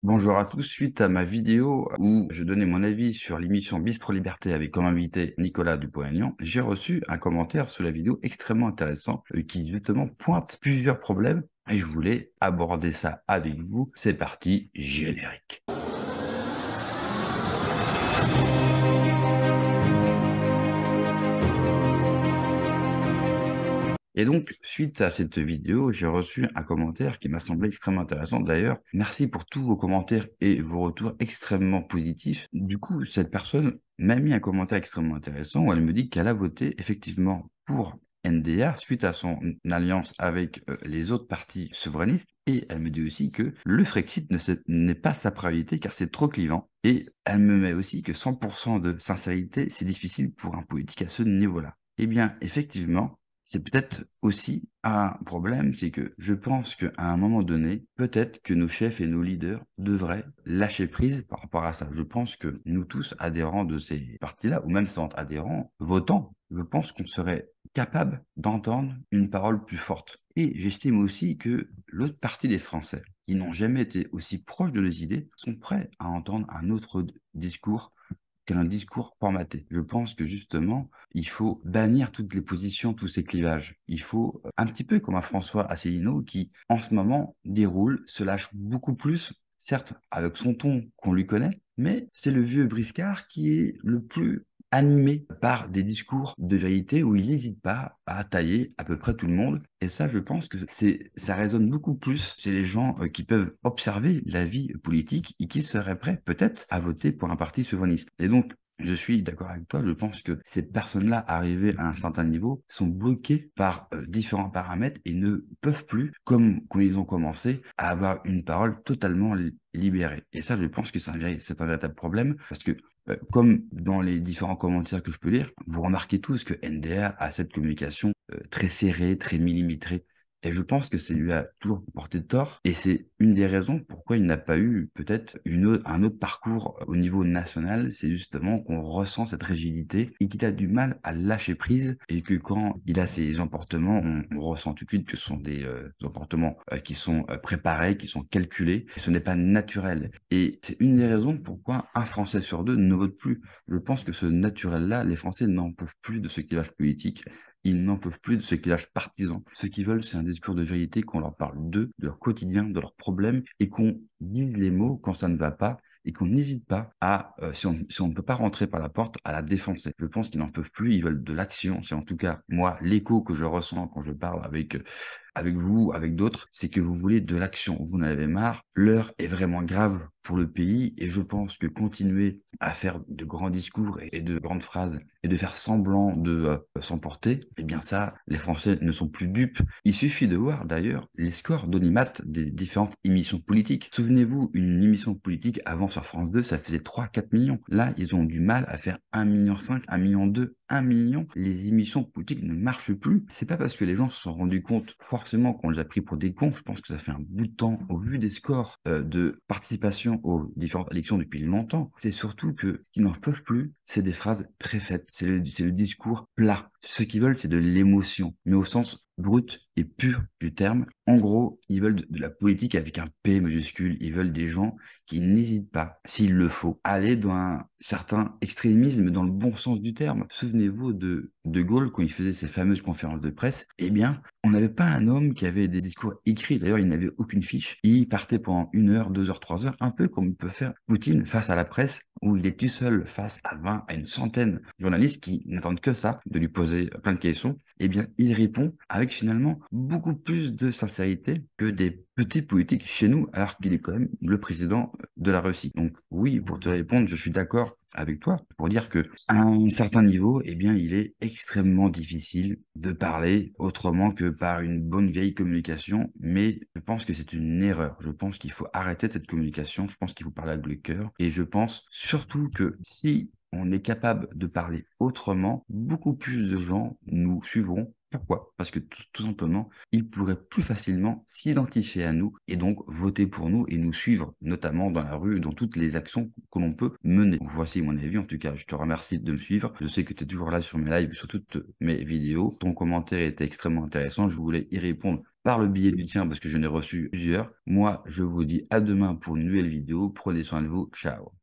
Bonjour à tous, suite à ma vidéo où je donnais mon avis sur l'émission Bistro Liberté avec comme invité Nicolas Dupont-Aignan, j'ai reçu un commentaire sous la vidéo extrêmement intéressant qui justement pointe plusieurs problèmes et je voulais aborder ça avec vous. C'est parti, générique. Et donc, suite à cette vidéo, j'ai reçu un commentaire qui m'a semblé extrêmement intéressant. D'ailleurs, merci pour tous vos commentaires et vos retours extrêmement positifs. Du coup, cette personne m'a mis un commentaire extrêmement intéressant où elle me dit qu'elle a voté effectivement pour NDA suite à son alliance avec les autres partis souverainistes. Et elle me dit aussi que le Frexit n'est pas sa priorité car c'est trop clivant. Et elle me met aussi que 100% de sincérité, c'est difficile pour un politique à ce niveau-là. Eh bien, effectivement, c'est peut-être aussi un problème, c'est que je pense qu'à un moment donné, peut-être que nos chefs et nos leaders devraient lâcher prise par rapport à ça. Je pense que nous tous, adhérents de ces partis-là, ou même sans adhérents, votants, je pense qu'on serait capable d'entendre une parole plus forte. Et j'estime aussi que l'autre partie des Français, qui n'ont jamais été aussi proches de nos idées, sont prêts à entendre un autre discours qu'un discours formaté. Je pense que justement, il faut bannir toutes les positions, tous ces clivages. Il faut, un petit peu comme un François Asselineau qui, en ce moment, déroule, se lâche beaucoup plus, certes avec son ton qu'on lui connaît, mais c'est le vieux briscard qui est le plus animé par des discours de vérité où il n'hésite pas à tailler à peu près tout le monde. Et ça, je pense que ça résonne beaucoup plus chez les gens qui peuvent observer la vie politique et qui seraient prêts peut-être à voter pour un parti souverainiste. Et donc, je suis d'accord avec toi, je pense que ces personnes-là, arrivées à un certain niveau, sont bloquées par différents paramètres et ne peuvent plus, comme quand ils ont commencé, à avoir une parole totalement libérée. Et ça, je pense que c'est un véritable problème, parce que comme dans les différents commentaires que je peux lire, vous remarquez tous que NDA a cette communication très serrée, très millimétrée. Et je pense que ça lui a toujours porté de tort. Et c'est une des raisons pourquoi il n'a pas eu peut-être un autre parcours au niveau national. C'est justement qu'on ressent cette rigidité et qu'il a du mal à lâcher prise. Et que quand il a ces emportements, on ressent tout de suite que ce sont des emportements qui sont préparés, qui sont calculés. Et ce n'est pas naturel. Et c'est une des raisons pourquoi un Français sur deux ne vote plus. Je pense que ce naturel-là, les Français n'en peuvent plus de ce clivage politique. Ils n'en peuvent plus de ce clivage partisan. Ce qu'ils veulent, c'est un discours de vérité, qu'on leur parle d'eux, de leur quotidien, de leurs problèmes, et qu'on dise les mots quand ça ne va pas, et qu'on n'hésite pas à, si on ne peut pas rentrer par la porte, à la défoncer. Je pense qu'ils n'en peuvent plus, ils veulent de l'action. C'est en tout cas, moi, l'écho que je ressens quand je parle avec vous, avec d'autres, c'est que vous voulez de l'action. Vous en avez marre. L'heure est vraiment grave pour le pays et je pense que continuer à faire de grands discours et de grandes phrases et de faire semblant de s'emporter, eh bien ça, les Français ne sont plus dupes. Il suffit de voir d'ailleurs les scores d'audimat des différentes émissions politiques. Souvenez-vous, une émission politique avant sur France 2, ça faisait 3-4 millions. Là, ils ont du mal à faire 1,5 million, 1,2 million, 1 million. Les émissions politiques ne marchent plus. C'est pas parce que les gens se sont rendus compte forcément qu'on les a pris pour des cons. Je pense que ça fait un bout de temps au vu des scores de participation aux différentes élections depuis longtemps. C'est surtout que ce qu'ils n'en peuvent plus, c'est des phrases préfaites. C'est le discours plat. Ce qu'ils veulent, c'est de l'émotion, mais au sens brut et pur du terme. En gros, ils veulent de la politique avec un P majuscule. Ils veulent des gens qui n'hésitent pas, s'il le faut, à aller dans un certain extrémisme dans le bon sens du terme. Souvenez-vous de Gaulle quand il faisait ses fameuses conférences de presse. Eh bien, on n'avait pas un homme qui avait des discours écrits. D'ailleurs, il n'avait aucune fiche. Il partait pendant 1 heure, 2 heures, 3 heures, un peu comme peut faire Poutine face à la presse, où il est tout seul face à 20, à une centaine de journalistes qui n'attendent que ça, de lui poser plein de questions. Eh bien, il répond avec finalement beaucoup plus de sincérité que des petits politiques chez nous, alors qu'il est quand même le président de la Russie. Donc oui, pour te répondre, je suis d'accord avec toi pour dire que à un certain niveau, eh bien, il est extrêmement difficile de parler autrement que par une bonne vieille communication, mais je pense que c'est une erreur. Je pense qu'il faut arrêter cette communication, je pense qu'il faut parler avec le cœur, et je pense surtout que si on est capable de parler autrement, beaucoup plus de gens nous suivront. Pourquoi? Parce que tout simplement, ils pourraient plus facilement s'identifier à nous et donc voter pour nous et nous suivre, notamment dans la rue, dans toutes les actions que l'on peut mener. Voici mon avis, en tout cas, je te remercie de me suivre. Je sais que tu es toujours là sur mes lives, sur toutes mes vidéos. Ton commentaire était extrêmement intéressant, je voulais y répondre par le biais du tien parce que je n'ai reçu plusieurs. Moi, je vous dis à demain pour une nouvelle vidéo. Prenez soin de vous. Ciao.